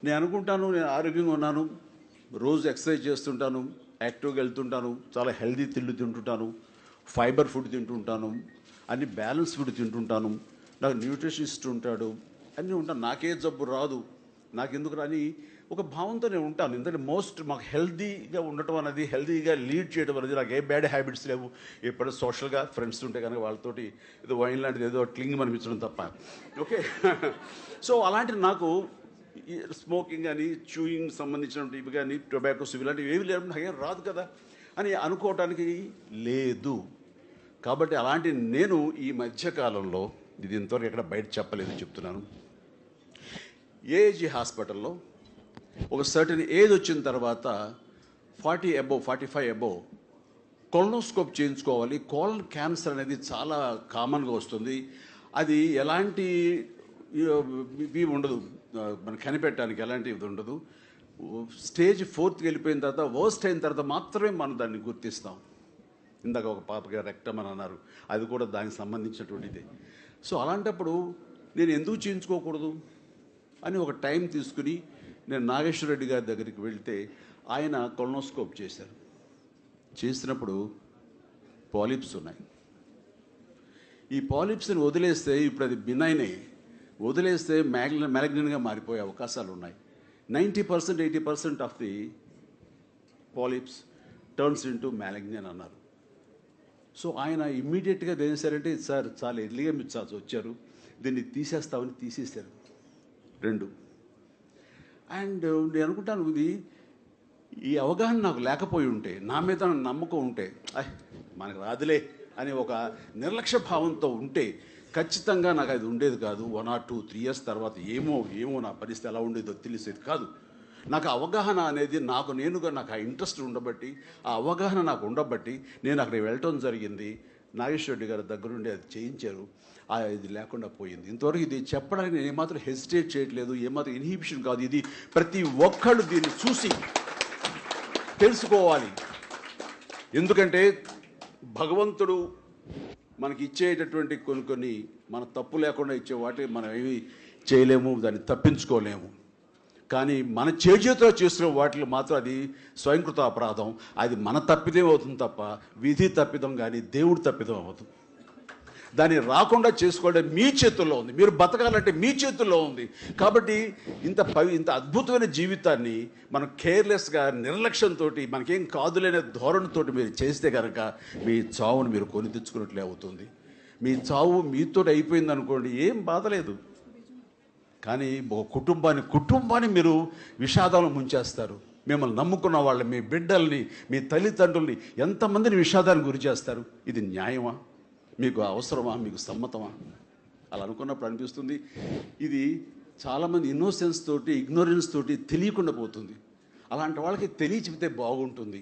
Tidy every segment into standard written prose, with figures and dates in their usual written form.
నేను అనుకుంటాను నేను ఆరోగ్యంగా ఉన్నాను, రోజు ఎక్సర్సైజ్ చేస్తుంటాను, యాక్టివ్గా వెళ్తుంటాను, చాలా హెల్దీ తిండి తింటుంటాను, ఫైబర్ ఫుడ్ తింటుంటాను, అన్ని బ్యాలెన్స్ ఫుడ్ తింటుంటాను, నాకు న్యూట్రిషనిస్ట్ ఉంటాడు, అన్నీ ఉంటాను, నాకే జబ్బు రాదు, నాకెందుకు రాని ఒక భావంతో నేను ఉంటాను. ఎందుకంటే మాకు హెల్దీగా ఉండటం అనేది, హెల్దీగా లీడ్ చేయడం అనేది, నాకు ఏ బ్యాడ్ హ్యాబిట్స్ లేవు. ఎప్పుడైనా సోషల్గా ఫ్రెండ్స్ ఉంటే కనుక వాళ్ళతోటి ఏదో వైన్ లాంటిది ఏదో క్లింగ్ అనిపించడం తప్ప. ఓకే. సో అలాంటి నాకు స్మోకింగ్ కానీ చూయింగ్ సంబంధించినటువంటి ఇవి కానీ టొబాకోస్ ఇలాంటివి ఏవి లేవు, నాకేం రాదు కదా అని అనుకోవటానికి లేదు. కాబట్టి అలాంటి నేను ఈ మధ్యకాలంలో, ఇది ఇంతవరకు ఎక్కడ బయట చెప్పలేదు, చెప్తున్నాను, ఏజీ హాస్పిటల్లో ఒక సర్టన్ ఏజ్ వచ్చిన తర్వాత 40 అబోవ్ 45 అబోవ్ కొలనోస్కోప్ చేయించుకోవాలి. కోలన్ క్యాన్సర్ అనేది చాలా కామన్గా వస్తుంది. అది ఎలాంటి ఇవి ఉండదు, మనం కనిపెట్టడానికి ఎలాంటి ఇది ఉండదు. స్టేజ్ 4కి వెళ్ళిపోయిన తర్వాత, వర్స్ట్ అయిన తర్వాత మాత్రమే మనం దాన్ని గుర్తిస్తాం. ఇందాక ఒక పాపకి రెక్టమ్ అని అన్నారు, అది కూడా దానికి సంబంధించినటువంటిది. సో అలాంటప్పుడు నేను ఎందుకు చేయించుకోకూడదు అని ఒక టైం తీసుకుని నేను నాగేశ్వర రెడ్డి గారి దగ్గరికి వెళ్తే ఆయన కొలనోస్కోప్ చేశారు. చేసినప్పుడు పాలిప్స్ ఉన్నాయి. ఈ పాలిప్స్ని వదిలేస్తే, ఇప్పుడు అది బినైనే, వదిలేస్తే మ్యాలిగ్నెంట్గా మారిపోయే అవకాశాలు ఉన్నాయి. 90% 80% of the polyps turns into malignant అన్నారు. సో ఆయన ఇమ్మీడియట్గా ఏం చేశారంటే, సార్ చాలా ఎర్లీగా మీరు వచ్చారు, దీన్ని తీసేస్తామని తీసేశారు 2. అండ్ నేను అనుకుంటాను, ఇది ఈ అవగాహన నాకు లేకపోయి ఉంటే, నా మీద నమ్మకం ఉంటే, మనకు రాదులే అని ఒక నిర్లక్ష్య భావంతో ఉంటే ఖచ్చితంగా నాకు అది ఉండేది కాదు. 1 or 2, 3 years తర్వాత ఏమో నా పరిస్థితి ఎలా ఉండేదో తెలిసేది కాదు. నాకు అవగాహన అనేది నాకు ఆ ఇంట్రెస్ట్ ఉండబట్టి, ఆ అవగాహన నాకు ఉండబట్టి నేను అక్కడికి వెళ్ళటం జరిగింది. నాగేశ్వర రెడ్డి గారి దగ్గరుండి అది చేయించారు. ఇది లేకుండా పోయింది. ఇంతవరకు ఇది చెప్పడానికి నేను ఏమాత్రం హెసిటేట్ చేయట్లేదు, ఏమాత్రం ఇన్హిబిషన్ కాదు. ఇది ప్రతి ఒక్కళ్ళు దీన్ని చూసి తెలుసుకోవాలి. ఎందుకంటే భగవంతుడు మనకి ఇచ్చేటటువంటి కొన్ని మన తప్పు లేకుండా ఇచ్చే వాటి మనం ఏమి చేయలేము, దాన్ని తప్పించుకోలేము. కానీ మన చేతితో చేస్తున్న వాటిలో మాత్రం అది స్వయంకృత అపరాధం. అది మన తప్పిదం అవుతుంది తప్ప విధి తప్పిదం కానీ దేవుడి తప్పిదం అవుతుంది. దాన్ని రాకుండా చేసుకోవడం మీ చేతుల్లో ఉంది. మీరు బతకాలంటే మీ చేతుల్లో ఉంది. కాబట్టి ఇంత అద్భుతమైన జీవితాన్ని మనం కేర్లెస్గా, నిర్లక్ష్యంతో, మనకేం కాదులేనే ధోరణితో మీరు చేస్తే కనుక మీ చావును మీరు కొని తెచ్చుకున్నట్లే అవుతుంది. మీ చావు మీతో అయిపోయింది అనుకోండి, ఏం బాధ లేదు. కానీ ఒక కుటుంబాన్ని మీరు విషాదాలు ముంచేస్తారు. మిమ్మల్ని నమ్ముకున్న వాళ్ళని, మీ బిడ్డల్ని, మీ తల్లిదండ్రుల్ని ఎంతమందిని విషాదానికి గురి చేస్తారు. ఇది న్యాయమా? మీకు అవసరమా? మీకు సమ్మతమా? అలా అనుకున్నప్పుడు అనిపిస్తుంది, ఇది చాలామంది ఇన్నోసెన్స్ తోటి, ఇగ్నోరెన్స్ తోటి తెలియకుండా పోతుంది. అలాంటి వాళ్ళకి తెలియచెబితే బాగుంటుంది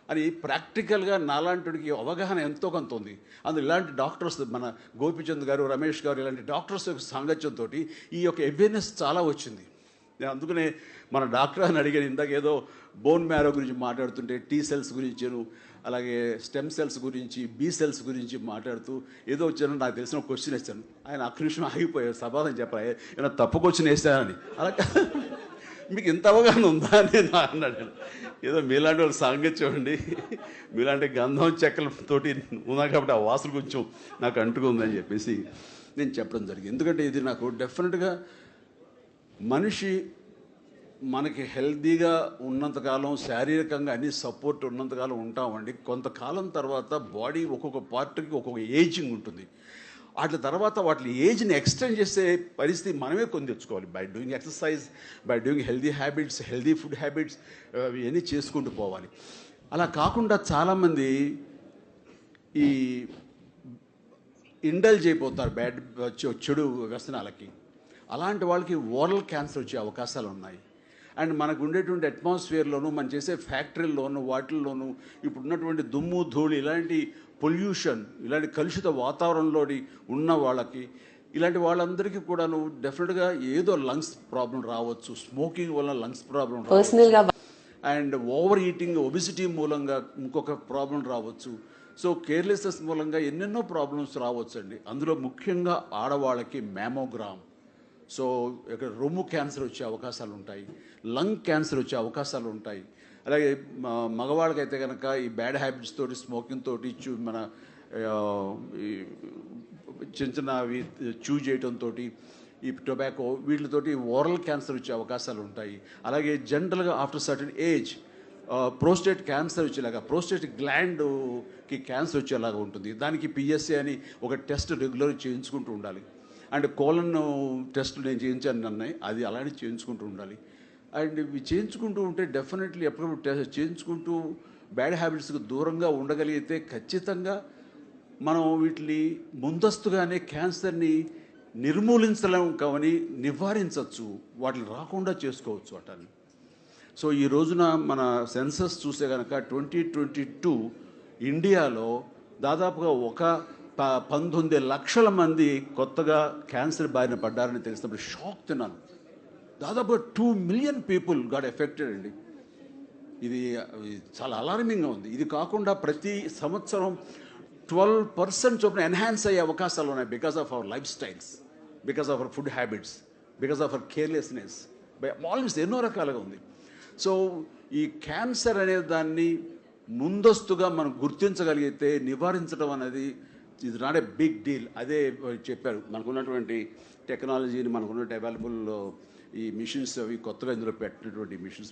అని ప్రాక్టికల్గా నాలాంటికి అవగాహన ఎంతో కొంత ఉంది. అందులో ఇలాంటి డాక్టర్స్, మన గోపిచంద్ గారు, రమేష్ గారు, ఇలాంటి డాక్టర్స్ యొక్క సాంగత్యంతో ఈ యొక్క అవేర్నెస్ చాలా వచ్చింది. నేను అందుకనే మన డాక్టర్ అని అడిగాను ఇందాక, ఏదో బోన్ మ్యారో గురించి మాట్లాడుతుంటే టీ సెల్స్ గురించిను, అలాగే స్టెమ్ సెల్స్ గురించి, బి సెల్స్ గురించి మాట్లాడుతూ ఏదో వచ్చాను, నాకు తెలిసిన క్వశ్చన్ వేస్తాను. ఆయన ఒక్క నిమిషం ఆగిపోయారు, సమాధానం చెప్పాలి, ఏమైనా తప్పు క్వశ్చన్ వేస్తానని. అలా మీకు ఇంత అవగాహన ఉందా అని అన్నాడు. ఏదో మీలాంటి వాళ్ళు సాంగత్యం అండి, మీలాంటి గంధం చెక్కలతోటి ఉన్నా కాబట్టి ఆ వాసన కొంచెం నాకు అంటుకుందని చెప్పేసి నేను చెప్పడం జరిగింది. ఎందుకంటే ఇది నాకు డెఫినెట్గా మనిషి మనకి హెల్తీగా ఉన్నంతకాలం, శారీరకంగా అన్ని సపోర్ట్ ఉన్నంతకాలం ఉంటామండి. కొంతకాలం తర్వాత బాడీ ఒక్కొక్క పార్ట్కి ఒక్కొక్క ఏజింగ్ ఉంటుంది. వాటి తర్వాత వాటి ఏజ్ని ఎక్స్టెండ్ చేసే పరిస్థితి మనమే కొని తెచ్చుకోవాలి. By doing exercise, by doing healthy habits, healthy food habits, ఇవన్నీ చేసుకుంటూ పోవాలి. అలా కాకుండా చాలామంది ఈ ఇండల్జ్ అయిపోతారు చెడు వ్యసనాలకి. అలాంటి వాళ్ళకి ఓరల్ క్యాన్సర్ వచ్చే అవకాశాలు ఉన్నాయి. అండ్ మనకు ఉండేటువంటి అట్మాస్ఫియర్లోను, మనం చేసే ఫ్యాక్టరీల్లోను, వాటిల్లోనూ ఇప్పుడు ఉన్నటువంటి దుమ్ము, ధూళి, ఇలాంటి పొల్యూషన్, ఇలాంటి కలుషిత వాతావరణంలో ఉన్న వాళ్ళకి, ఇలాంటి వాళ్ళందరికీ కూడాను డెఫినెట్గా ఏదో లంగ్స్ ప్రాబ్లం రావచ్చు. స్మోకింగ్ వల్ల లంగ్స్ ప్రాబ్లం రావచ్చు, అండ్ ఓవర్ ఈటింగ్, ఒబిసిటీ మూలంగా ఇంకొక ప్రాబ్లం రావచ్చు. సో కేర్లెస్నెస్ మూలంగా ఎన్నెన్నో ప్రాబ్లమ్స్ రావచ్చు అండి. అందులో ముఖ్యంగా ఆడవాళ్ళకి మ్యామోగ్రామ్. సో ఇక్కడ రొమ్ము క్యాన్సర్ వచ్చే అవకాశాలు ఉంటాయి, లంగ్ క్యాన్సర్ వచ్చే అవకాశాలు ఉంటాయి. అలాగే మగవాళ్ళకైతే కనుక ఈ బ్యాడ్ హ్యాబిట్స్ తోటి, స్మోకింగ్ తోటి, మన ఈ చిన్న చిన్న అవి చూ చేయడంతో, ఈ టొబాకో వీటితోటి ఓరల్ క్యాన్సర్ వచ్చే అవకాశాలు ఉంటాయి. అలాగే జనరల్గా after certain age prostate cancer వచ్చేలాగా, ప్రోస్టేట్ గ్లాండ్కి క్యాన్సర్ వచ్చేలాగా ఉంటుంది. దానికి పిఎస్ఏ అని ఒక టెస్ట్ రెగ్యులర్ చేయించుకుంటూ ఉండాలి. అండ్ కోలన్ టెస్ట్ నేను చేయించాను అన్నాయి, అది అలానే చేయించుకుంటూ ఉండాలి. అండ్ ఇవి చేయించుకుంటూ ఉంటే డెఫినెట్లీ ఎప్పుడప్పుడు చేయించుకుంటూ బ్యాడ్ హ్యాబిట్స్కి దూరంగా ఉండగలిగితే ఖచ్చితంగా మనం వీటిని ముందస్తుగానే క్యాన్సర్ని నిర్మూలించలేం కానీ నివారించవచ్చు, వాటిని రాకుండా చేసుకోవచ్చు వాటిని. సో ఈ రోజున మన సెన్సస్ చూస్తే కనుక 2022 ఇండియాలో దాదాపుగా 19 లక్షల మంది కొత్తగా క్యాన్సర్ బారిన పడ్డారని తెలిసినప్పుడు షాక్ తిన్నాను. దాదాపుగా 2 మిలియన్ పీపుల్ గాట్ ఎఫెక్టెడ్ అండి. ఇది చాలా అలార్మింగ్గా ఉంది. ఇది కాకుండా ప్రతి సంవత్సరం 12% చొప్పున ఎన్హాన్స్ అయ్యే అవకాశాలు ఉన్నాయి because of our life styles, because of our food habits, because of our carelessness, almost ఎన్నో రకాలుగా ఉంది. సో ఈ క్యాన్సర్ అనే దాన్ని ముందస్తుగా మనం గుర్తించగలిగితే నివారించడం అనేది ఇది నాట్ ఏ బిగ్ డీల్. అదే చెప్పారు, మనకున్నటువంటి టెక్నాలజీని, మనకున్నటువంటి అవైలబుల్ ఈ మిషన్స్, అవి కొత్తగా ఇందులో పెట్టినటువంటి మిషన్స్